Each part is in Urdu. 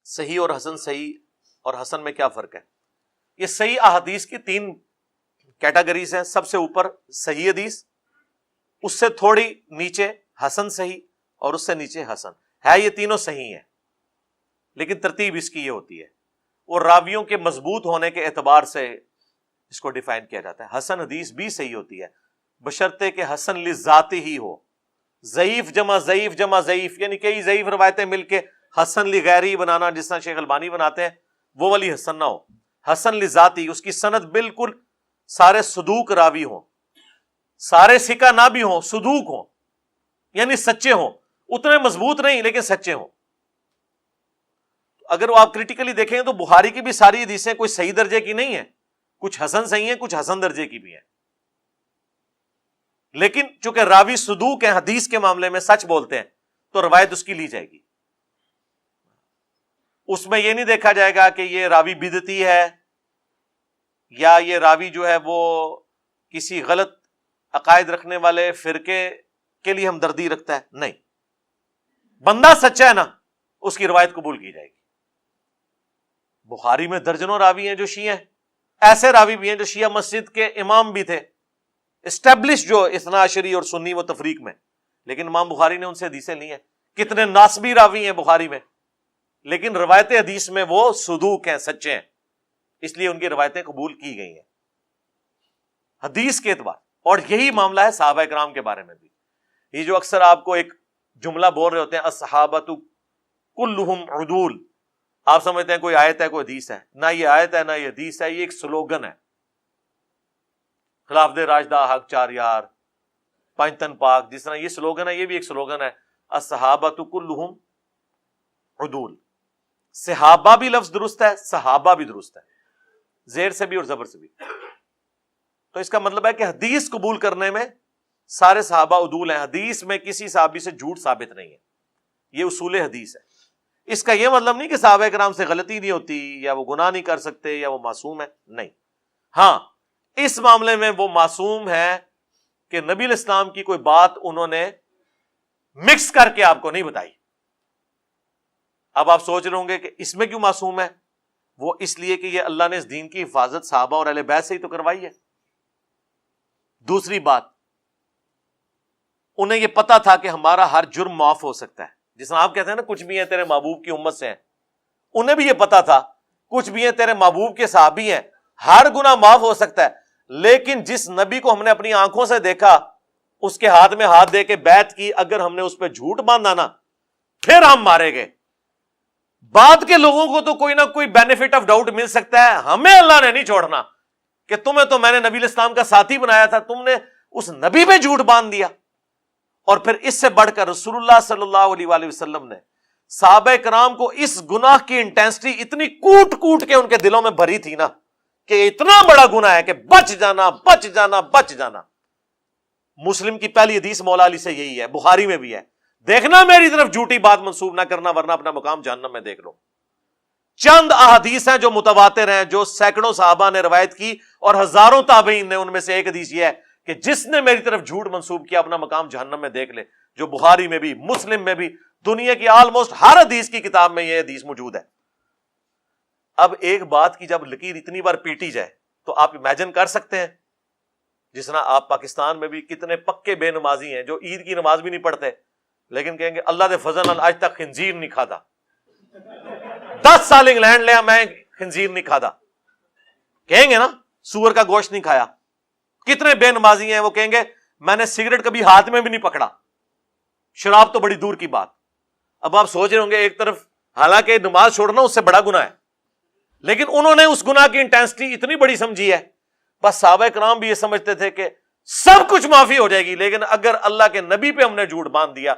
صحیح اور حسن، صحیح اور حسن میں کیا فرق ہے؟ یہ صحیح احادیث کی 3 کیٹیگریز ہیں. سب سے اوپر صحیح حدیث، اس سے تھوڑی نیچے حسن صحیح، اور اس سے نیچے حسن ہے. یہ تینوں صحیح ہیں، لیکن ترتیب اس کی یہ ہوتی ہے، اور راویوں کے مضبوط ہونے کے اعتبار سے اس کو ڈیفائن کیا جاتا ہے. حسن حدیث بھی صحیح ہوتی ہے بشرطے کہ حسن لذاتی ہی ہو. ضعیف جمع ضعیف جمع ضعیف، یعنی کئی ضعیف روایتیں مل کے حسن لغیری بنانا، جس طرح شیخ البانی بناتے ہیں، وہ والی حسن نہ ہو. حسن لذاتی، اس کی سند بالکل سارے صدوق راوی ہوں، سارے ثقہ نہ بھی ہوں، صدوق ہوں، یعنی سچے ہوں، اتنے مضبوط نہیں لیکن سچے ہوں. اگر وہ آپ کریٹیکلی دیکھیں تو بخاری کی بھی ساری حدیثیں کوئی صحیح درجے کی نہیں ہیں، کچھ حسن صحیح ہیں، کچھ حسن درجے کی بھی ہیں، لیکن چونکہ راوی صدوق ہیں، حدیث کے معاملے میں سچ بولتے ہیں، تو روایت اس کی لی جائے گی. اس میں یہ نہیں دیکھا جائے گا کہ یہ راوی بدعتی ہے، یا یہ راوی جو ہے وہ کسی غلط عقائد رکھنے والے فرقے کے لیے ہمدردی رکھتا ہے. نہیں، بندہ سچا ہے نا، اس کی روایت قبول کی جائے گی. بخاری میں درجنوں راوی ہیں جو شیعہ ہیں، ایسے راوی بھی ہیں جو شیعہ مسجد کے امام بھی تھے، اسٹیبلش جو اثنا عشری اور سنی و تفریق میں، لیکن امام بخاری نے ان سے حدیثیں لی ہیں. کتنے ناسبی راوی ہیں بخاری میں، لیکن روایت حدیث میں وہ صدوق ہیں، سچے ہیں، اس لیے ان کی روایتیں قبول کی گئی ہیں حدیث کے اعتبار. اور یہی معاملہ ہے صحابہ کرام کے بارے میں بھی. یہ جو اکثر آپ کو ایک جملہ بول رہے ہوتے ہیں، الصحابۃ کلہم عدول، آپ سمجھتے ہیں کوئی آیت ہے کوئی حدیث ہے. نہ یہ آیت ہے نہ یہ حدیث ہے، یہ ایک سلوگن ہے. خلاف دے راشدہ حق چار یار پانچ تن پاک، جس طرح یہ سلوگن ہے، یہ بھی ایک سلوگن ہے، الصحابۃ کلہم عدول. صحابہ بھی لفظ درست ہے، صحابہ بھی درست ہے، زیر سے بھی اور زبر سے بھی. تو اس کا مطلب ہے کہ حدیث قبول کرنے میں سارے صحابہ عدول ہیں. حدیث میں کسی صحابی سے جھوٹ ثابت نہیں ہے، یہ اصول حدیث ہے. اس کا یہ مطلب نہیں کہ صحابہ کرام سے غلطی نہیں ہوتی، یا وہ گناہ نہیں کر سکتے، یا وہ معصوم ہے، نہیں. ہاں، اس معاملے میں وہ معصوم ہے کہ نبی علیہ السلام کی کوئی بات انہوں نے مکس کر کے آپ کو نہیں بتائی. اب آپ سوچ رہے ہوں گے کہ اس میں کیوں معصوم ہے؟ وہ اس لیے کہ یہ اللہ نے اس دین کی حفاظت صحابہ اور اہل بیت سے ہی تو کروائی ہے. دوسری بات، انہیں یہ پتا تھا کہ ہمارا ہر جرم معاف ہو سکتا ہے. جس طرح آپ کہتے ہیں نا کچھ بھی ہیں تیرے محبوب کی امت سے ہیں، انہیں بھی یہ پتا تھا کچھ بھی ہیں تیرے محبوب کے صحابی ہیں، ہر گناہ معاف ہو سکتا ہے. لیکن جس نبی کو ہم نے اپنی آنکھوں سے دیکھا، اس کے ہاتھ میں ہاتھ دے کے بیعت کی، اگر ہم نے اس پہ جھوٹ باندھا نا، پھر ہم مارے گئے. بعد کے لوگوں کو تو کوئی نہ کوئی بینیفٹ آف ڈاؤٹ مل سکتا ہے، ہمیں اللہ نے نہیں چھوڑنا کہ تمہیں تو میں نے نبی علیہ السلام کا ساتھی بنایا تھا، تم نے اس نبی پہ جھوٹ باندھ دیا. اور پھر اس سے بڑھ کر رسول اللہ صلی اللہ علیہ وآلہ وسلم نے صحابہ کرام کو اس گناہ کی انٹینسٹی اتنی کوٹ کوٹ کے ان کے دلوں میں بھری تھی نا، کہ اتنا بڑا گناہ ہے کہ بچ جانا بچ جانا بچ جانا. مسلم کی پہلی حدیث مولا علی سے یہی ہے، بخاری میں بھی ہے، دیکھنا میری طرف جھوٹی بات منسوب نہ کرنا ورنہ اپنا مقام جہنم میں دیکھ لو. چند احادیث ہیں جو متواتر ہیں، جو سینکڑوں صحابہ نے روایت کی اور ہزاروں تابعین نے. ان میں سے ایک حدیث یہ ہے کہ جس نے میری طرف جھوٹ منسوب کیا اپنا مقام جہنم میں دیکھ لے، جو بخاری میں بھی، مسلم میں بھی، دنیا کی آلموسٹ ہر حدیث کی کتاب میں یہ حدیث موجود ہے. اب ایک بات کی جب لکیر اتنی بار پیٹی جائے تو آپ امیجن کر سکتے ہیں، جس طرح آپ پاکستان میں بھی کتنے پکے بے نمازی ہیں جو عید کی نماز بھی نہیں پڑھتے، لیکن کہیں گے اللہ دے فضل نال آج تک خنزیر نہیں کھاتا، 10 سال انگلینڈ لیا میں خنزیر نہیں کھاتا. کہیں گے نا سور کا گوشت نہیں کھایا. کتنے بے نمازی ہیں وہ کہیں گے میں نے سگریٹ کبھی ہاتھ میں بھی نہیں پکڑا، شراب تو بڑی دور کی بات. اب آپ سوچ رہے ہوں گے ایک طرف حالانکہ نماز چھوڑنا اس سے بڑا گناہ ہے، لیکن انہوں نے اس گناہ کی انٹینسٹی اتنی بڑی سمجھی ہے. بس صحابہ کرام بھی یہ سمجھتے تھے کہ سب کچھ معافی ہو جائے گی، لیکن اگر اللہ کے نبی پہ ہم نے جھوٹ باندھ دیا،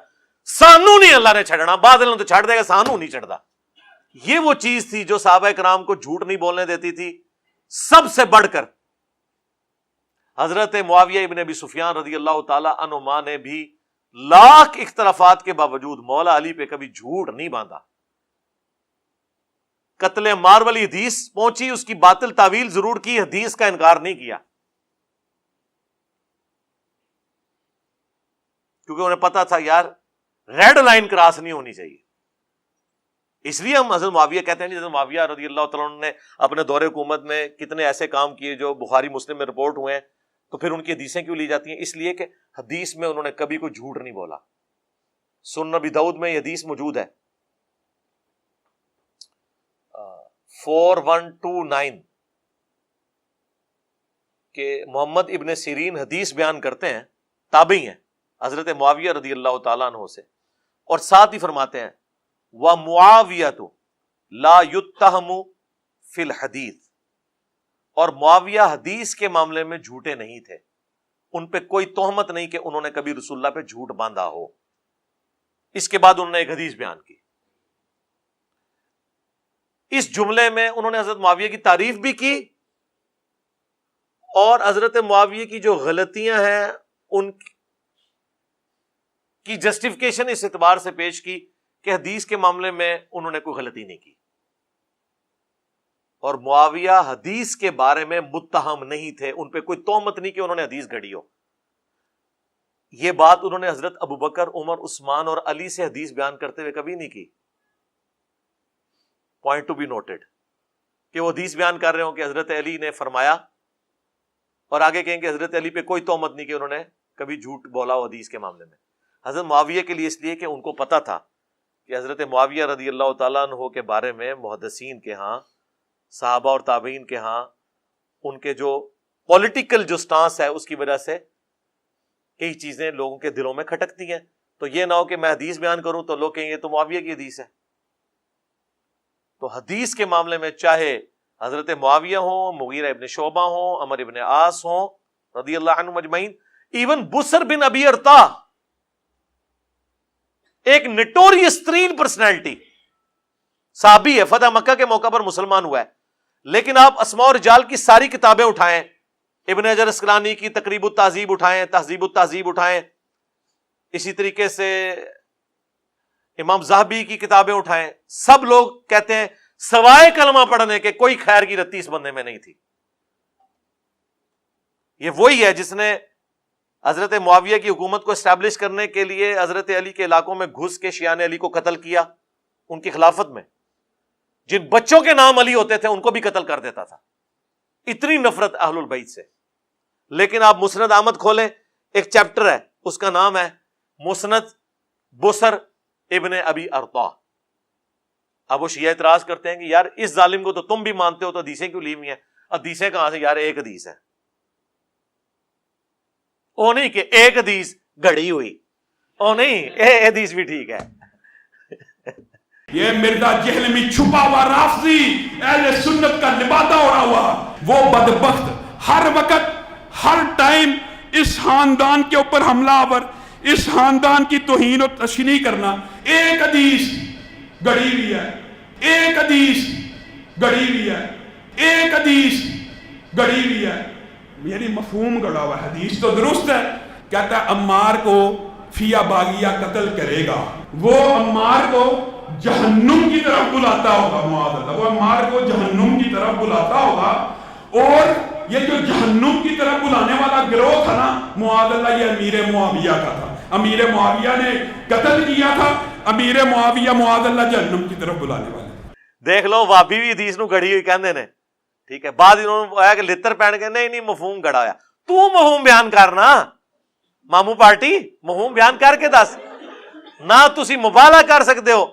سانو نہیں اللہ نے چھڑنا، بادل تو چھڑ دے گا، سانو نہیں چڑھتا. یہ وہ چیز تھی جو صحابہ کرام کو جھوٹ نہیں بولنے دیتی تھی. سب سے بڑھ کر حضرت معاویہ ابن ابی سفیان رضی اللہ تعالی عنہما نے بھی لاکھ اختلافات کے باوجود مولا علی پہ کبھی جھوٹ نہیں باندھا. قتل عمار والی حدیث پہنچی، اس کی باطل تعویل ضرور کی، حدیث کا انکار نہیں کیا، کیونکہ انہیں پتا تھا یار ریڈ لائن کراس نہیں ہونی چاہیے. اس لیے ہم حضرت معاویہ کہتے ہیں حضرت معاویہ رضی اللہ تعالیٰ عنہ نے اپنے دور حکومت میں کتنے ایسے کام کیے جو بخاری مسلم میں رپورٹ ہوئے ہیں، تو پھر ان کی حدیثیں کیوں لی جاتی ہیں؟ اس لیے کہ حدیث میں انہوں نے کبھی کوئی جھوٹ نہیں بولا. سنن ابی داؤد میں یہ حدیث موجود ہے 4129 کہ محمد ابن سیرین حدیث بیان کرتے ہیں، تابعی ہیں حضرت معاویہ رضی اللہ تعالیٰ عنہ سے، اور ساتھ ہی فرماتے ہیں وَمُعَاوِيَةُ لَا يُتَّهَمُ فِي الْحَدِيثِ، اور معاویہ حدیث کے معاملے میں جھوٹے نہیں تھے، ان پہ کوئی تہمت نہیں کہ انہوں نے کبھی رسول اللہ پہ جھوٹ باندھا ہو. اس کے بعد انہوں نے ایک حدیث بیان کی، اس جملے میں انہوں نے حضرت معاویہ کی تعریف بھی کی اور حضرت معاویہ کی جو غلطیاں ہیں ان کی جسٹیفیکیشن اس اعتبار سے پیش کی کہ حدیث کے معاملے میں انہوں نے کوئی غلطی نہیں کی، اور معاویہ حدیث کے بارے میں متہم نہیں تھے، ان پہ کوئی تہمت نہیں کہ انہوں نے حدیث گھڑی ہو. یہ بات انہوں نے حضرت ابوبکر، عمر، عثمان اور علی سے حدیث بیان کرتے ہوئے کبھی نہیں کی. پوائنٹ ٹو بی نوٹڈ کہ وہ حدیث بیان کر رہے ہوں کہ حضرت علی نے فرمایا، اور آگے کہیں کہ حضرت علی پہ کوئی تہمت نہیں کہ انہوں نے کبھی جھوٹ بولا ہو حدیث کے معاملے میں. حضرت معاویہ کے لیے اس لیے کہ ان کو پتا تھا کہ حضرت معاویہ رضی اللہ تعالیٰ عنہ کے بارے میں محدثین کے ہاں، صحابہ اور تابعین کے ہاں، ان کے جو پولیٹیکل جو سٹانس ہے اس کی وجہ سے کئی چیزیں لوگوں کے دلوں میں کھٹکتی ہیں. تو یہ نہ ہو کہ میں حدیث بیان کروں تو لوگ کہیں یہ تو معاویہ کی حدیث ہے. تو حدیث کے معاملے میں چاہے حضرت معاویہ ہوں، مغیرہ ابن شعبہ ہوں، عمر ابن عاص ہوں رضی اللہ عنہ مجمعین، ایون بسر بن ابی ارطا، ایک نٹوریس ترین پرسنالٹی، صحابی ہے، فتح مکہ کے موقع پر مسلمان ہوا ہے، لیکن آپ اسماء و رجال کی ساری کتابیں اٹھائیں، ابن حجر اسقلانی کی تقریب التہذیب اٹھائیں، تہذیب التہذیب اٹھائیں، اسی طریقے سے امام ذہبی کی کتابیں اٹھائیں، سب لوگ کہتے ہیں سوائے کلمہ پڑھنے کے کوئی خیر کی رتی اس بندے میں نہیں تھی. یہ وہی ہے جس نے حضرت معاویہ کی حکومت کو اسٹیبلش کرنے کے لیے حضرت علی کے علاقوں میں گھس کے شیعان علی کو قتل کیا ان کی خلافت میں. جن بچوں کے نام علی ہوتے تھے ان کو بھی قتل کر دیتا تھا، اتنی نفرت اہل البیت سے. لیکن آپ مسند احمد کھولیں، ایک چیپٹر ہے اس کا نام ہے مسند بسر ابن ابی ارطا. اب وہ شیعہ اعتراض کرتے ہیں کہ یار اس ظالم کو تو تم بھی مانتے ہو تو حدیثیں کیوں لی ہوئی ہیں؟ حدیثیں کہاں سے؟ یار ایک حدیث ہے، او نہیں کہ ایک حدیث گھڑی ہوئی، او نہیں اے حدیث بھی ٹھیک ہے. یہ مرزا جہلمی چھپا ہوا رافضی اہل سنت کا لبادہ اڑا ہوا وہ بدبخت ہر وقت ہر ٹائم اس خاندان کے اوپر حملہ آور، اس خاندان کی توہین و تشنیع کرنا. ایک حدیث گڑی ہوئی ہے، ایک حدیث گڑی ہوئی ہے، ایک حدیث گڑی ہوئی ہے، یعنی مفہوم گڑا ہوا. حدیث تو درست ہے، کہتا ہے عمار کو فیا باغیہ قتل کرے گا، وہ عمار کو جہنم کی طرف بلاتا ہوگا. معاذ اللہ، وہ عمار کو جہنم کی طرف بلاتا ہوگا. اور یہ جو جہنم کی طرف بلانے والا گروہ تھا نا، معاذ اللہ، یہ امیر معاویہ کا تھا. امیر معاویہ نے قتل کیا تھا. امیر معاویہ معاذ اللہ جہنم کی طرف بلانے والے. دیکھ لو وابی بھی حدیث نو گھڑی ہوئی کہندے نے، ٹھیک ہے. بعد انہوں نے آیا کہ لتر پہن کے نہیں مفہوم گھڑا ہویا. تو مفہوم بیان کرنا، مامو پارٹی مفہوم بیان کر کے دس نہ. تسی مبالغہ کر سکتے ہو،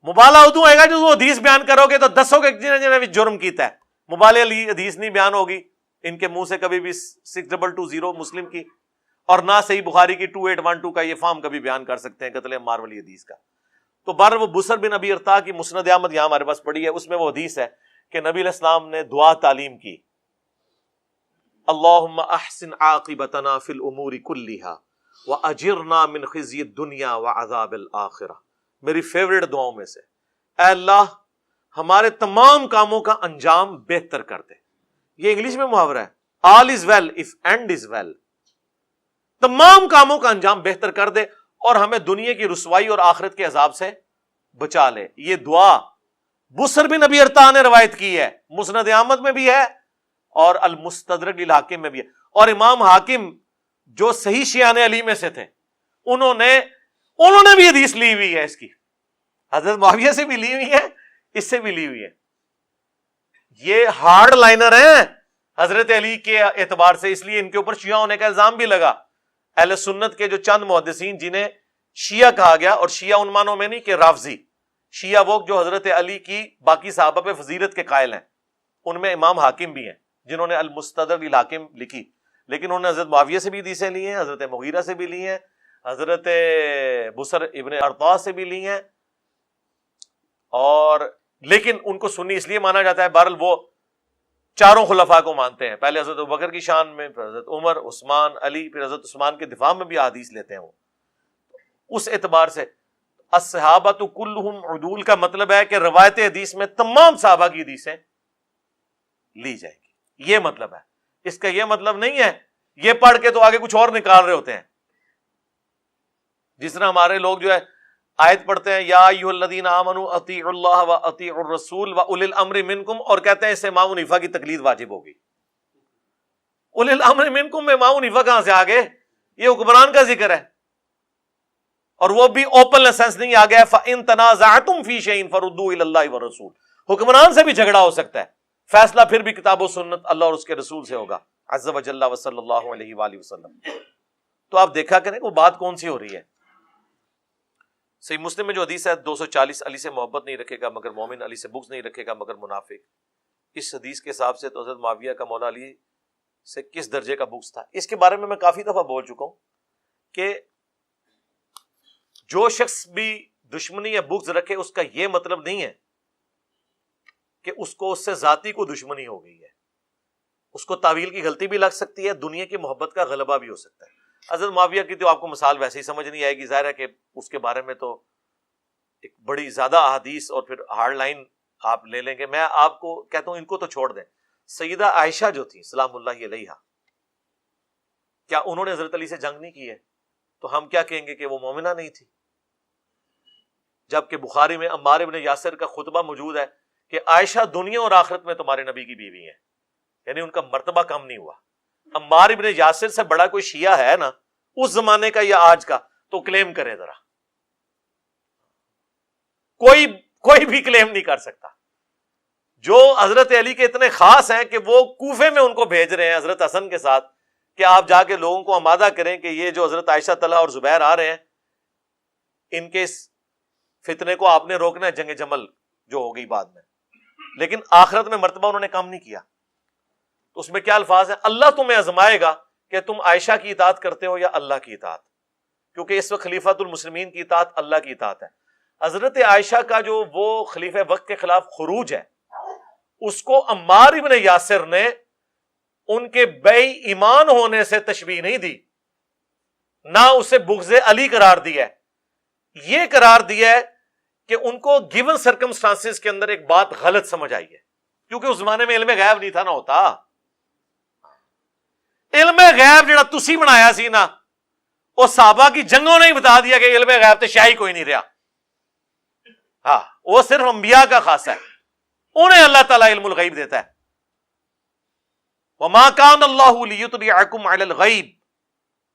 مبالغہ ادو ہوئے گا جو حدیث بیان کرو گے تو دسو گے جنہیں جنہیں بھی جرم کیتا ہے. مبالغہ لی حدیث نہیں بیان ہوگی ان کے منہ سے کبھی بھی 6220 مسلم کی، اور نہ صحیح بخاری کی 2812 کا یہ فارم کبھی بیان کر سکتے ہیں قتل عمار والی حدیث کا. تو بہر وہ بسر بن ابی ارطا کی مسند احمد یہاں ہمارے پاس پڑھی ہے، اس میں وہ حدیث ہے کہ نبی علیہ السلام نے دعا تعلیم کی، اللہم احسن عاقبتنا فی الامور کلہا واجرنا من خزی الدنیا وعذاب الاخرہ. میری فیوریٹ دعاؤں میں سے، اے اللہ ہمارے تمام کاموں کا انجام بہتر کر دے. یہ انگلش میں محاورہ ہے، all is well if end is well. تمام کاموں کا انجام بہتر کر دے اور ہمیں دنیا کی رسوائی اور آخرت کے عذاب سے بچا لے. یہ دعا بسر بن ابی ارطا نے روایت کی ہے، مسند احمد میں بھی ہے اور المستدرک للحاکم میں بھی ہے. اور امام حاکم جو صحیح شیعان علی میں سے تھے انہوں نے بھی حدیث لی ہوئی ہے اس کی. حضرت معاویہ سے بھی لی ہوئی ہے، اس سے بھی لی ہوئی ہے. یہ ہارڈ لائنر ہیں حضرت علی کے اعتبار سے، اس لیے ان کے اوپر شیعہ ہونے کا الزام بھی لگا. اہل سنت کے جو چند محدثین جنہیں شیعہ کہا گیا، اور شیعہ ان معنوں میں نہیں کہ رافضی، شیعہ وہ جو حضرت علی کی باقی صحابہ پہ فضیلت کے قائل ہیں، ان میں امام حاکم بھی ہیں جنہوں نے المستدرک للحاکم لکھی، لیکن انہوں نے حضرت معاویہ سے بھی حدیثیں لی ہیں، حضرت مغیرہ سے بھی لی ہیں، حضرت بصر ابن ارطاء سے بھی لی ہیں، اور لیکن ان کو سنی اس لیے مانا جاتا ہے، بہرحال وہ چاروں خلفاء کو مانتے ہیں. پہلے حضرت ابوبکر کی شان میں، پھر حضرت عمر، عثمان، علی، پھر حضرت عثمان کے دفاع میں بھی حدیث لیتے ہیں. وہ اس اعتبار سے الصحابۃ کلہم عدول کا مطلب ہے کہ روایت حدیث میں تمام صحابہ کی حدیثیں لی جائیں گی، یہ مطلب ہے. اس کا یہ مطلب نہیں ہے یہ پڑھ کے تو آگے کچھ اور نکال رہے ہوتے ہیں. جس طرح ہمارے لوگ جو ہے آیت پڑھتے ہیں یا ایھا الذین آمنوا اطیعوا اللہ واطیعوا الرسول واولی الامر منکم، اور کہتے ہیں اس سے امام حنیفہ کی تقلید واجب ہوگی. اولی الامر منکم میں امام حنیفہ کہاں سے آ گئے؟ یہ حکمران کا ذکر ہے، اور وہ بھی اوپن لائسنس نہیں آ گیا فَإِن تَنَازَعْتُمْ فِي شَيْءٍ فَرُدُّوهُ إِلَى اللَّهِ وَالرَّسُولِ. حکمران سے بھی جھگڑا ہو سکتا ہے، فیصلہ پھر بھی کتاب و سنت اللہ اور اس کے رسول سے ہوگا عز و جل وصلی اللہ علیہ وآلہ وسلم. تو آپ دیکھا کریں وہ بات کون سی ہو رہی ہے. صحیح مسلم میں جو حدیث ہے 240 علی سے محبت نہیں رکھے گا مگر مومن، علی سے بغض نہیں رکھے گا مگر منافق. اس حدیث کے حساب سے تو حضرت معاویہ کا مولا علی سے کس درجے کا بغض تھا، اس کے بارے میں کافی دفعہ بول چکا ہوں کہ جو شخص بھی دشمنی یا بغض رکھے اس کا یہ مطلب نہیں ہے کہ اس کو اس سے ذاتی کو دشمنی ہو گئی ہے. اس کو تعویل کی غلطی بھی لگ سکتی ہے، دنیا کی محبت کا غلبہ بھی ہو سکتا ہے. حضرت معاویہ کی تو آپ کو مثال ویسے ہی سمجھ نہیں آئے گی، ظاہر ہے کہ اس کے بارے میں تو ایک بڑی زیادہ احادیث اور پھر ہارڈ لائن آپ لے لیں گے. میں آپ کو کہتا ہوں ان کو تو چھوڑ دیں. سیدہ عائشہ جو تھی سلام اللہ علیہا، کیا انہوں نے حضرت علی سے جنگ نہیں کی ہے؟ تو ہم کیا کہیں گے کہ وہ مومنہ نہیں تھی؟ جبکہ بخاری میں عمار ابن یاسر کا خطبہ موجود ہے کہ عائشہ دنیا اور آخرت میں تمہارے نبی کی بیوی ہیں، یعنی ان کا مرتبہ کم نہیں ہوا. عمار ابن یاسر سے بڑا کوئی شیعہ ہے نا اس زمانے کا یا آج کا تو کلیم کرے ذرا. کوئی بھی کلیم نہیں کر سکتا. جو حضرت علی کے اتنے خاص ہیں کہ وہ کوفے میں ان کو بھیج رہے ہیں حضرت حسن کے ساتھ کہ آپ جا کے لوگوں کو آمادہ کریں کہ یہ جو حضرت عائشہ طلحہ اور زبیر آ رہے ہیں ان کے اس فتنے کو آپ نے روکنا ہے، جنگ جمل جو ہو گئی بعد میں. لیکن آخرت میں مرتبہ انہوں نے کم نہیں کیا. تو اس میں کیا الفاظ ہیں؟ اللہ تمہیں آزمائے گا کہ تم عائشہ کی اطاعت کرتے ہو یا اللہ کی اطاعت، کیونکہ اس وقت خلیفۃ المسلمین کی اطاعت اللہ کی اطاعت ہے. حضرت عائشہ کا جو وہ خلیفہ وقت کے خلاف خروج ہے اس کو عمار ابن یاسر نے ان کے بے ایمان ہونے سے تشبیہ نہیں دی، نہ اسے بغض علی قرار دیا ہے. یہ قرار دیا ہے کہ ان کو گیون سرکمسٹانسز کے اندر ایک بات غلط سمجھ آئی ہے، کیونکہ اس زمانے میں علم غیب نہیں تھا نہ ہوتا. علم غیب جڑا تسی بنایا سی نا وہ صحابہ کی جنگوں نے ہی بتا دیا کہ علم غیب تے شاہی کوئی نہیں رہا. ہاں وہ صرف انبیاء کا خاصہ ہے، انہیں اللہ تعالیٰ علم الغیب دیتا ہے. وَمَا كَانَ اللَّهُ لِيُطْلِعَكُمْ عَلَى الْغَيْبِ،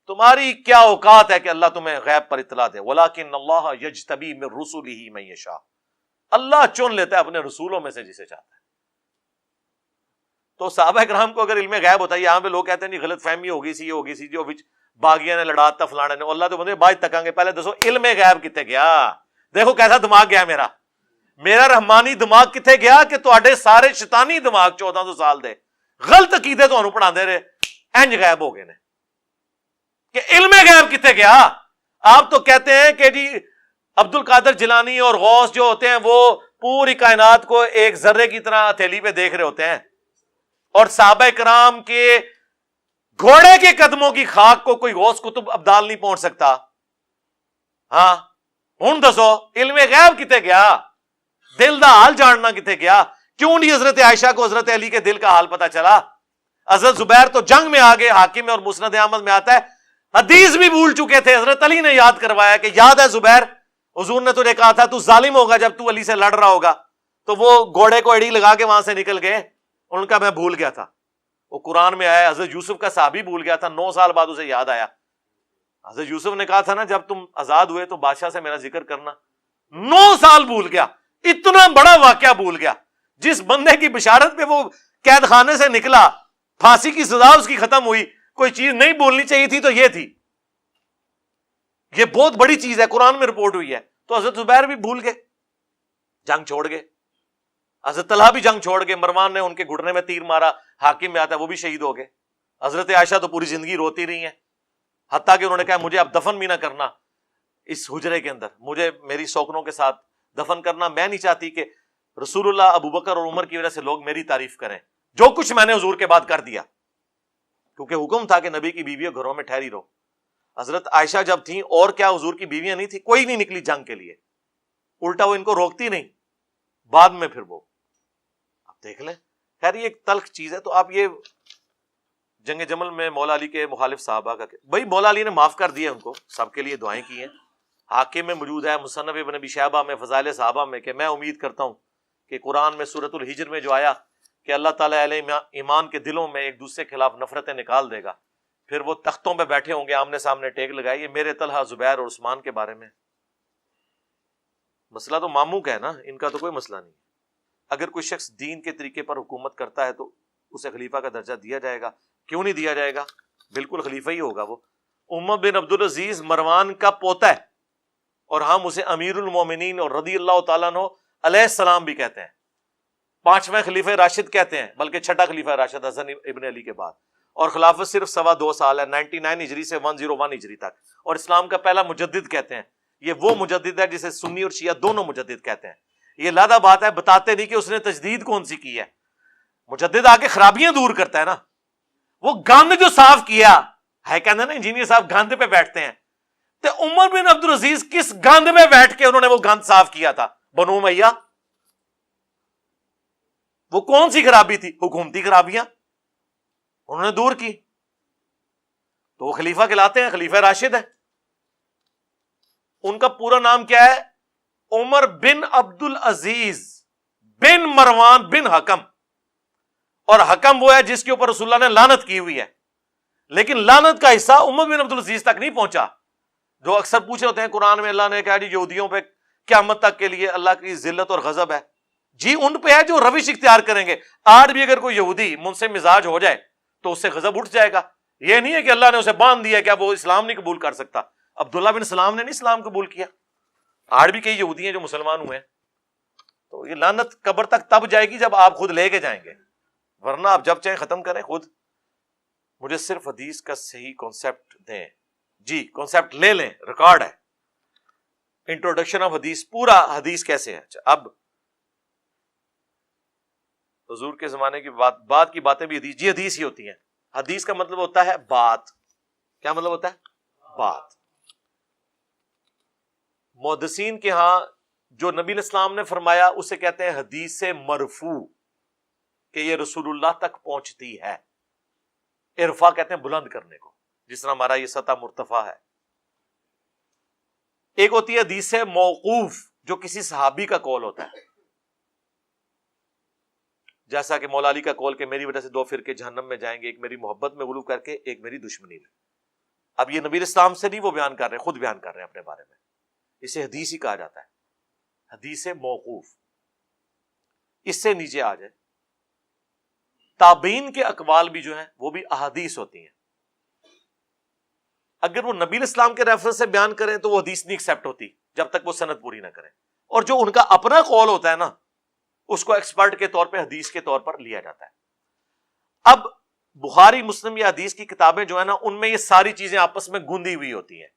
تمہاری کیا اوقات ہے کہ اللہ تمہیں غیب پر اطلاع دے. وَلَكِنَّ اللَّهَ يَجْتَبِي مِن رُّسُلِهِ مَن يَشَاءُ، اللہ چن لیتا ہے اپنے رسولوں میں سے جسے چاہتا ہے. تو صحابہ کرام کو اگر علم غیب ہوتا ہے، یہاں پہ لوگ کہتے ہیں نہیں غلط فہمی ہوگی سی جو باغیاں نے لڑاتا فلانے نے، اللہ تو بندے باج تکاں گے. پہلے دسو علم غیب کتے گیا؟ دیکھو کیسا دماغ گیا میرا رحمانی دماغ کتے گیا کہ تواڈے سارے شیطانی دماغ 1400 سال دے غلط عقیدے تانوں پڑھاندے رہے انج غائب ہو گئے نے کہ علم غیب کتے گیا. آپ تو کہتے ہیں کہ جی عبد القادر جیلانی اور غوث جو ہوتے ہیں وہ پوری کائنات کو ایک ذرے کی طرح ہتھیلی پہ دیکھ رہے ہوتے ہیں، اور صحابہ کرام کے گھوڑے کے قدموں کی خاک کو کوئی غوث کتب ابدال نہیں پہنچ سکتا. ہاں ہن دسو علم غیب کتے گیا؟ دل دا حال جاننا کتے گیا؟ کیوں نہیں حضرت عائشہ کو حضرت علی کے دل کا حال پتا چلا؟ حضرت زبیر تو جنگ میں آگے، حاکم میں اور مسند احمد میں آتا ہے حدیث بھی بھول چکے تھے، حضرت علی نے یاد کروایا کہ یاد ہے زبیر حضور نے تجھے کہا تھا تو ظالم ہوگا جب تو علی سے لڑ رہا ہوگا، تو وہ گھوڑے کو اڑی لگا کے وہاں سے نکل گئے. ان کا میں بھول گیا تھا. وہ قرآن میں آیا حضرت یوسف کا صحابی بھول گیا تھا، 9 سال بعد اسے یاد آیا. حضرت یوسف نے کہا تھا نا جب تم آزاد ہوئے تو بادشاہ سے میرا ذکر کرنا. 9 سال بھول گیا، اتنا بڑا واقعہ بھول گیا. جس بندے کی بشارت پہ وہ قید خانے سے نکلا، پھانسی کی سزا اس کی ختم ہوئی، کوئی چیز نہیں بولنی چاہیے تھی تو یہ تھی. یہ بہت بڑی چیز ہے، قرآن میں رپورٹ ہوئی ہے. تو حضرت زبیر بھی بھول گئے، جنگ چھوڑ گئے. حضرت طلحہ بھی جنگ چھوڑ گئے، مروان نے ان کے گھٹنے میں تیر مارا، حاکم میں آتا ہے وہ بھی شہید ہو گئے. حضرت عائشہ تو پوری زندگی روتی رہی ہیں، حتیٰ کہ انہوں نے کہا مجھے اب دفن بھی نہ کرنا اس حجرے کے اندر، مجھے میری سوکنوں کے ساتھ دفن کرنا، میں نہیں چاہتی کہ رسول اللہ، ابو بکر اور عمر کی وجہ سے لوگ میری تعریف کریں جو کچھ میں نے حضور کے بعد کر دیا. کیونکہ حکم تھا کہ نبی کی بیویوں گھروں میں ٹھہری رہو. حضرت عائشہ جب تھیں اور کیا حضور کی بیویاں نہیں تھی، کوئی نہیں نکلی جنگ کے لیے، الٹا وہ ان کو روکتی نہیں. بعد میں پھر وہ آپ دیکھ لیں. خیر یہ ایک تلخ چیز ہے. تو آپ یہ جنگ جمل میں مولا علی کے مخالف صحابہ کا بھائی مولا علی نے معاف کر دیا ان کو، سب کے لیے دعائیں کی ہیں. حاکم میں موجود ہے، مصنف ابن ابی شیبہ میں، فضائل صحابہ میں، کہ میں امید کرتا ہوں کہ قرآن میں سورۃ الحجر میں جو آیا کہ اللہ تعالیٰ علیہ ایمان کے دلوں میں ایک دوسرے کے خلاف نفرتیں نکال دے گا، پھر وہ تختوں پہ بیٹھے ہوں گے آمنے سامنے ٹیک لگائے. یہ میرے طلحہ، زبیر اور عثمان کے بارے میں. مسئلہ تو ماموں کا ہے نا، ان کا تو کوئی مسئلہ نہیں ہے. اگر کوئی شخص دین کے طریقے پر حکومت کرتا ہے تو اسے خلیفہ کا درجہ دیا جائے گا. کیوں نہیں دیا جائے گا؟ بالکل خلیفہ ہی ہوگا وہ. عمر بن عبدالعزیز مروان کا پوتا ہے، اور ہم اسے امیر المومنین اور رضی اللہ تعالیٰ عنہ علیہ السلام بھی کہتے ہیں. 5ویں خلیفہ راشد کہتے ہیں، بلکہ چھٹا خلیفہ راشد حسن ابن علی کے بعد. اور خلافت صرف 2.25 سال ہے، 99 ہجری سے 101 ہجری تک. اور اسلام کا پہلا مجدد کہتے ہیں. یہ وہ مجدد ہے جسے سنی اور شیعہ دونوں مجدد کہتے ہیں. یہ لادہ بات ہے، بتاتے نہیں کہ اس نے تجدید کون سی کی ہے. مجدد آ کے خرابیاں دور کرتا ہے نا. وہ گند جو صاف کیا ہے، کہتے ہیں نا انجینئر صاحب گند پہ بیٹھتے ہیں، تو عمر بن عبدالعزیز کس گند میں بیٹھ کے انہوں نے وہ گند صاف کیا تھا؟ بنو امیہ. وہ کون سی خرابی تھی؟ حکومتی خرابیاں انہوں نے دور کی. تو وہ خلیفہ کہلاتے ہیں، خلیفہ راشد ہے. ان کا پورا نام کیا ہے؟ عمر بن عبدالعزیز بن مروان بن حکم. اور حکم وہ ہے جس کے اوپر رسول اللہ نے لعنت کی ہوئی ہے، لیکن لعنت کا حصہ عمر بن عبدالعزیز تک نہیں پہنچا. جو اکثر پوچھے ہوتے ہیں قرآن میں اللہ نے کہا جی یہودیوں پہ قیامت تک کے لیے اللہ کی ذلت اور غضب ہے. جی ان پہ ہے جو روش اختیار کریں گے. آج بھی اگر کوئی یہودی منصف مزاج ہو جائے تو اس سے غضب اٹھ جائے گا. یہ نہیں ہے کہ اللہ نے اسے باندھ دیا کہ وہ اسلام نہیں قبول کر سکتا. عبداللہ بن سلام نے نہیں اسلام قبول کیا. آج بھی کئی یہودی ہیں جو مسلمان ہوئے ہیں. تو یہ لعنت قبر تک تب جائے گی جب آپ خود لے کے جائیں گے، ورنہ آپ جب چاہیں ختم کریں خود. مجھے صرف حدیث کا صحیح کانسیپٹ دیں. جی کانسیپٹ لے لیں، ریکارڈ ہے. انٹروڈکشن آف حدیث، پورا حدیث کیسے ہے. اچھا اب حضور کے زمانے کی بات کی باتیں بھی حدیث. جی حدیث ہی ہوتی ہیں. حدیث کا مطلب ہوتا ہے بات. کیا مطلب ہوتا ہے؟ بات. محدثین کے ہاں جو نبی علیہ السلام نے فرمایا اسے کہتے ہیں حدیث مرفوع، کہ یہ رسول اللہ تک پہنچتی ہے. ارفا کہتے ہیں بلند کرنے کو، جس طرح ہمارا یہ سطح مرتفع ہے. ایک ہوتی ہے حدیث موقوف، جو کسی صحابی کا قول ہوتا ہے، جیسا کہ مولا علی کا قول کہ میری وجہ سے 2 فرقے جہنم میں جائیں گے، ایک میری محبت میں غلو کر کے، ایک میری دشمنی میں. اب یہ نبی اسلام سے نہیں وہ بیان کر رہے ہیں، خود بیان کر رہے ہیں اپنے بارے میں. اسے حدیث ہی کہا جاتا ہے، حدیث موقوف. اس سے نیچے آ جائے تابعین کے اقوال بھی جو ہیں وہ بھی احادیث ہوتی ہیں. اگر وہ نبی اسلام کے ریفرنس سے بیان کریں تو وہ حدیث نہیں ایکسیپٹ ہوتی جب تک وہ سند پوری نہ کریں. اور جو ان کا اپنا قول ہوتا ہے نا، اس کو ایکسپرٹ کے طور پہ حدیث کے طور پر لیا جاتا ہے. اب بخاری مسلم یا حدیث کی کتابیں جو ہے نا، ان میں یہ ساری چیزیں آپس میں گندی ہوئی ہوتی ہیں.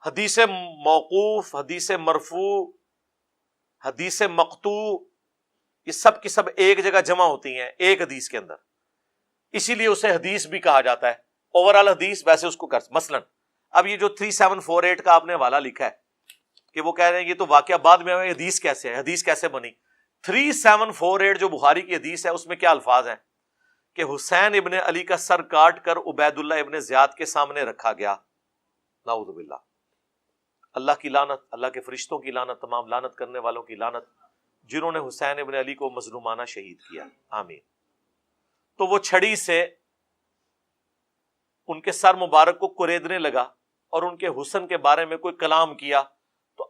حدیث موقوف، حدیث مرفوع، حدیث مقطوع، یہ سب کی سب ایک جگہ جمع ہوتی ہیں ایک حدیث کے اندر. اسی لیے اسے حدیث بھی کہا جاتا ہے. اوور آل حدیث ویسے اس کو مثلا اب یہ جو 3748 کا آپ نے حوالہ لکھا ہے کہ وہ کہہ رہے ہیں یہ تو واقعہ بعد میں ہوئے، حدیث کیسے ہے، حدیث کیسے بنی. 3748 جو بخاری کی حدیث ہے اس میں کیا الفاظ ہیں کہ حسین ابن علی کا سر کاٹ کر عبید اللہ ابن زیاد کے سامنے رکھا گیا. نعوذ باللہ. اللہ کی لعنت، اللہ کے فرشتوں کی لعنت، تمام لعنت کرنے والوں کی لعنت جنہوں نے حسین ابن علی کو مظلومانہ شہید کیا. آمین. تو وہ چھڑی سے ان کے سر مبارک کو کریدنے لگا اور ان کے حسن کے بارے میں کوئی کلام کیا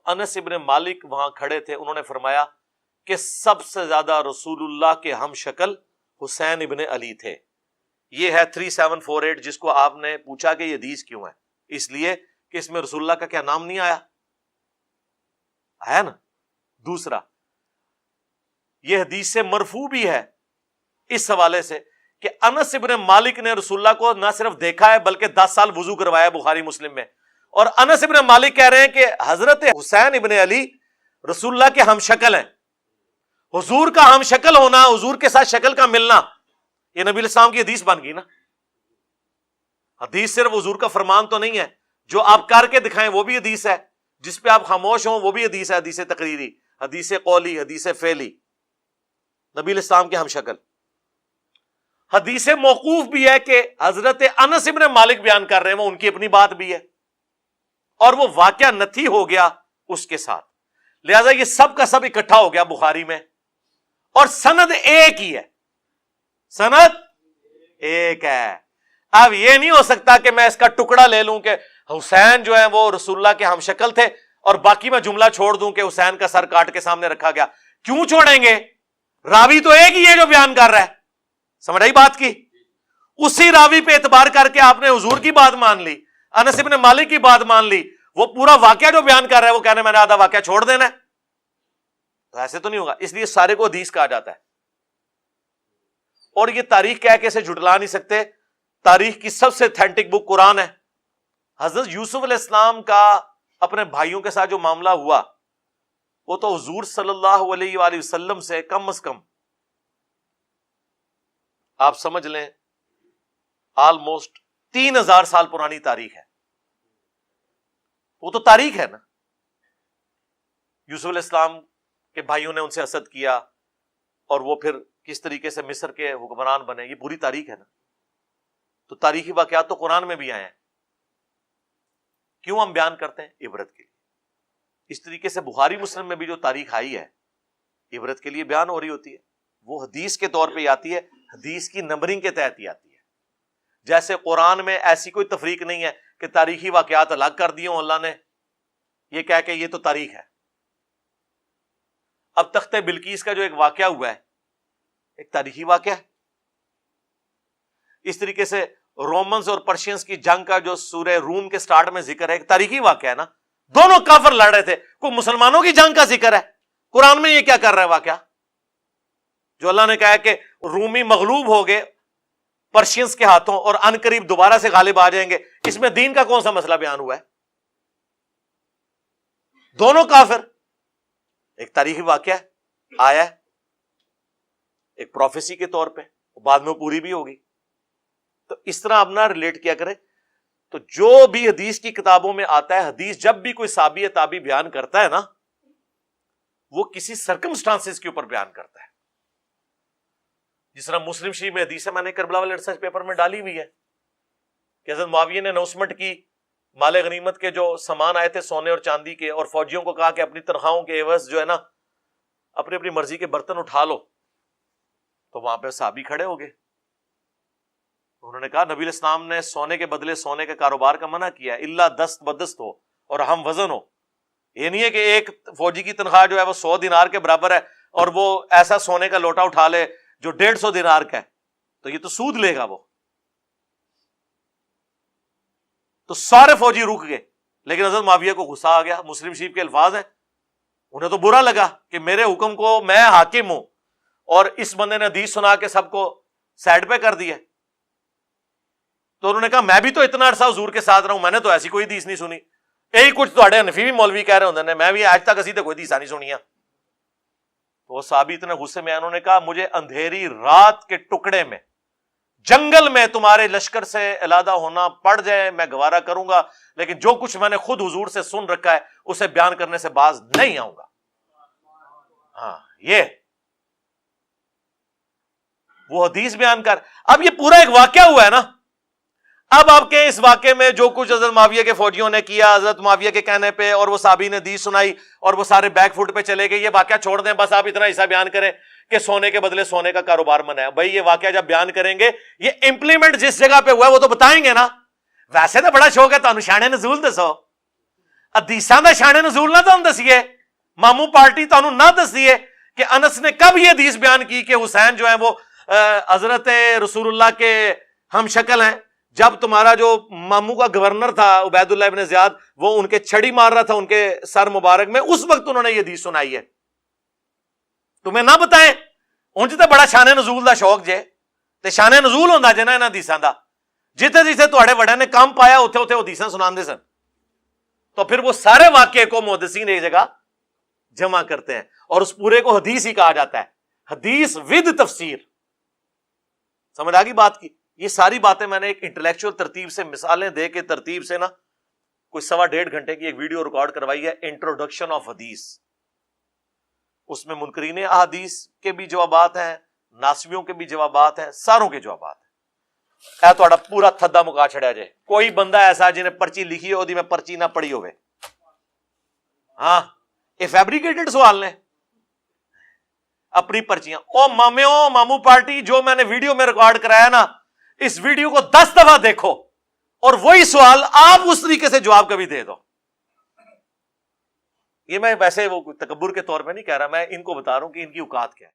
انس ابن مالک وہاں کھڑے تھے، انہوں نے فرمایا کہ سب سے زیادہ رسول اللہ کے ہم شکل حسین ابن علی تھے۔ یہ ہے 3748 جس کو آپ نے پوچھا کہ یہ حدیث کیوں ہے، اس لیے کہ اس میں رسول اللہ کا کیا نام نہیں آیا نا۔ دوسرا، یہ حدیث سے مرفوع بھی ہے اس حوالے سے کہ انس ابن مالک نے رسول اللہ کو نہ صرف دیکھا ہے بلکہ 10 سال وضو کروایا، بخاری مسلم میں۔ اور انس ابن مالک کہہ رہے ہیں کہ حضرت حسین ابن علی رسول اللہ کے ہم شکل ہیں۔ حضور کا ہم شکل ہونا، حضور کے ساتھ شکل کا ملنا، یہ نبی علیہ السلام کی حدیث بن گئی نا۔ حدیث صرف حضور کا فرمان تو نہیں ہے، جو آپ کر کے دکھائیں وہ بھی حدیث ہے، جس پہ آپ خاموش ہوں وہ بھی حدیث ہے، حدیث تقریری، حدیث قولی، حدیث فعلی، نبی علیہ السلام کے ہم شکل۔ حدیث موقوف بھی ہے کہ حضرت انس ابن مالک بیان کر رہے ہیں، وہ ان کی اپنی بات بھی ہے، اور وہ واقعہ نتھی ہو گیا اس کے ساتھ، لہذا یہ سب کا سب اکٹھا ہو گیا بخاری میں، اور سند ایک ہی ہے، سند ایک ہے۔ اب یہ نہیں ہو سکتا کہ میں اس کا ٹکڑا لے لوں کہ حسین جو ہے وہ رسول اللہ کے ہم شکل تھے اور باقی میں جملہ چھوڑ دوں کہ حسین کا سر کاٹ کے سامنے رکھا گیا۔ کیوں چھوڑیں گے؟ راوی تو ایک ہی ہے جو بیان کر رہا ہے، سمجھ آئی بات کی؟ اسی راوی پہ اعتبار کر کے آپ نے حضور کی بات مان لی، انس ابن مالک کی بات مان لی، وہ پورا واقعہ جو بیان کر رہا ہے وہ کہنے میں نے آدھا واقعہ چھوڑ دینا ہے، تو ایسے تو نہیں ہوگا۔ اس لیے سارے کو حدیث کہا جاتا ہے، اور یہ تاریخ کہہ کے اسے جھٹلا نہیں سکتے۔ تاریخ کی سب سے اتھینٹک بک قرآن ہے۔ حضرت یوسف علیہ السلام کا اپنے بھائیوں کے ساتھ جو معاملہ ہوا، وہ تو حضور صلی اللہ علیہ وآلہ وسلم سے کم از کم آپ سمجھ لیں آلموسٹ 3000 سال پرانی تاریخ ہے۔ وہ تو تاریخ ہے نا، یوسف علیہ السلام کے بھائیوں نے ان سے حسد کیا اور وہ پھر کس طریقے سے مصر کے حکمران بنے، یہ پوری تاریخ ہے نا۔ تو تاریخی واقعات تو قرآن میں بھی آئے ہیں، کیوں ہم بیان کرتے ہیں؟ عبرت کے لیے۔ اس طریقے سے بخاری مسلم میں بھی جو تاریخ آئی ہے عبرت کے لیے بیان ہو رہی ہوتی ہے، وہ حدیث کے طور پہ آتی ہے، حدیث کی نمبرنگ کے تحت ہی آتی ہے۔ جیسے قرآن میں ایسی کوئی تفریق نہیں ہے کہ تاریخی واقعات الگ کر دیے ہوں اللہ نے، یہ کہہ کہ یہ تو تاریخ ہے۔ اب تخت بلقیس کا جو ایک واقعہ ہوا ہے، ایک تاریخی واقعہ ہے۔ اس طریقے سے رومنز اور پرشینز کی جنگ کا جو سورہ روم کے سٹارٹ میں ذکر ہے، ایک تاریخی واقعہ ہے نا۔ دونوں کافر لڑ رہے تھے، کوئی مسلمانوں کی جنگ کا ذکر ہے قرآن میں، یہ کیا کر رہا ہے واقعہ؟ جو اللہ نے کہا ہے کہ رومی مغلوب ہو گئے پرشینز کے ہاتھوں اور ان قریب دوبارہ سے غالب آ جائیں گے، اس میں دین کا کون سا مسئلہ بیان ہوا ہے؟ دونوں کافر، ایک تاریخی واقعہ آیا ہے، ایک پروفیسی کے طور پہ، بعد میں پوری بھی ہوگی۔ تو اس طرح اپنا ریلیٹ کیا کرے۔ تو جو بھی حدیث کی کتابوں میں آتا ہے، حدیث جب بھی کوئی صحابی یا تابعی بیان کرتا ہے نا، وہ کسی سرکمسٹانسز کے اوپر بیان کرتا ہے۔ جس طرح مسلم شریف میں حدیث ہے، میں نے کربلا والے ریسرچ پیپر میں ڈالی ہوئی ہے کہ حضرت معاویہ نے اناؤنسمنٹ کی مال غنیمت کے جو سامان آئے تھے سونے اور چاندی کے، اور فوجیوں کو کہا کہ اپنی تنخواہوں کے عوض جو ہے نا اپنی اپنی مرضی کے برتن اٹھا لو، تو وہاں پہ صحابی کھڑے ہو گئے۔ انہوں نے کہا نبی علیہ السلام نے سونے کے بدلے سونے کے کاروبار کا منع کیا ہے، اللہ دست بدست ہو اور ہم وزن ہو۔ یہ نہیں ہے کہ ایک فوجی کی تنخواہ جو ہے وہ 100 دینار کے برابر ہے اور وہ ایسا سونے کا لوٹا اٹھا لے جو 150 دینار کا ہے، تو یہ تو سود لے گا وہ۔ تو سارے فوجی رک گئے، لیکن حضرت معاویہ کو غصہ آ گیا۔ مسلم شریف کے الفاظ ہیں، انہیں تو برا لگا کہ میرے حکم کو میں حاکم ہوں اور اس بندے نے حدیث سنا کے سب کو سائڈ پہ کر دیا۔ تو انہوں نے کہا میں بھی تو اتنا عرصہ حضور کے ساتھ رہا ہوں، میں نے تو ایسی کوئی حدیث نہیں سنی۔ یہی کچھ تھوڑے حنفی بھی مولوی کہہ رہے ہوندے نے، میں بھی آج تک اسی تے کوئی حدیث نہیں سنی ہے۔ تو وہ صحابی اتنے غصے میں، انہوں نے کہا مجھے اندھیری رات کے ٹکڑے میں جنگل میں تمہارے لشکر سے علیحدہ ہونا پڑ جائے میں گوارا کروں گا، لیکن جو کچھ میں نے خود حضور سے سن رکھا ہے اسے بیان کرنے سے باز نہیں آؤں گا۔ ہاں، یہ وہ حدیث بیان کر۔ اب یہ پورا ایک واقعہ ہوا ہے نا، اب آپ کے اس واقعے میں جو کچھ حضرت معاویہ کے فوجیوں نے کیا حضرت معاویہ کے کہنے پہ، اور وہ صحابی نے حدیث سنائی اور وہ سارے بیک فٹ پہ چلے گئے، یہ واقعہ چھوڑ دیں، بس آپ اتنا حصہ بیان کریں کہ سونے کے بدلے سونے کا کاروبار منع ہے۔ بھائی یہ واقعہ جب بیان کریں گے، یہ امپلیمنٹ جس جگہ پہ ہوا ہے وہ تو بتائیں گے نا۔ ویسے تو بڑا شوق ہے تو شان نزول دسو، حدیثاں دا شان نزول نہ تم دسیے, مامو پارٹی تانوں نہ دسیے کہ انس نے کب یہ حدیث بیان کی کہ حسین جو ہے وہ حضرت رسول اللہ کے ہم شکل ہیں. جب تمہارا جو مامو کا گورنر تھا عبید اللہ ابن زیاد, وہ ان کے چھڑی مار رہا تھا ان کے سر مبارک میں, اس وقت انہوں نے یہ حدیث سنائی ہے. تمہیں نہ بتائیں انج تے بڑا شان نزول دا شوق جے, تے شان نزول ہوندا جے نا انہاں حدیثاں دا. جتھے جتھے تواڈے وڈیاں نے کام پایا اوتھے اوتھے حدیثاں سناندے سن. تو پھر وہ سارے واقعے کو محدثین ایک جگہ جمع کرتے ہیں اور اس پورے کو حدیث ہی کہا جاتا ہے, حدیث ود تفسیر. سمجھ آ گئی بات کی؟ یہ ساری باتیں میں نے ایک انٹلیکچوئل ترتیب سے, مثالیں دے کے ترتیب سے نا کوئی 1.5 گھنٹے کی ایک ویڈیو ریکارڈ کروائی ہے, انٹروڈکشن آف حدیث. اس میں منکرین احادیث کے بھی جوابات ہیں, ناسبیوں کے بھی جوابات ہیں, ساروں کے جوابات ہیں. اے تہاڈا پورا تھدا مکا چھڑیا جائے. کوئی بندہ ایسا جنہیں پرچی لکھی ہو دی میں پرچی نہ پڑھی ہوئے, ہاں یہ فیبریکیٹڈ سوال نے اپنی پرچیاں. او مامو پارٹی, جو میں نے ویڈیو میں ریکارڈ کرایا نا, اس ویڈیو کو 10 دفعہ دیکھو اور وہی سوال آپ اس طریقے سے جواب کبھی دے دو. یہ میں ویسے وہ تکبر کے طور پہ نہیں کہہ رہا, میں ان کو بتا رہا ہوں کہ ان کی اوقات کیا ہے.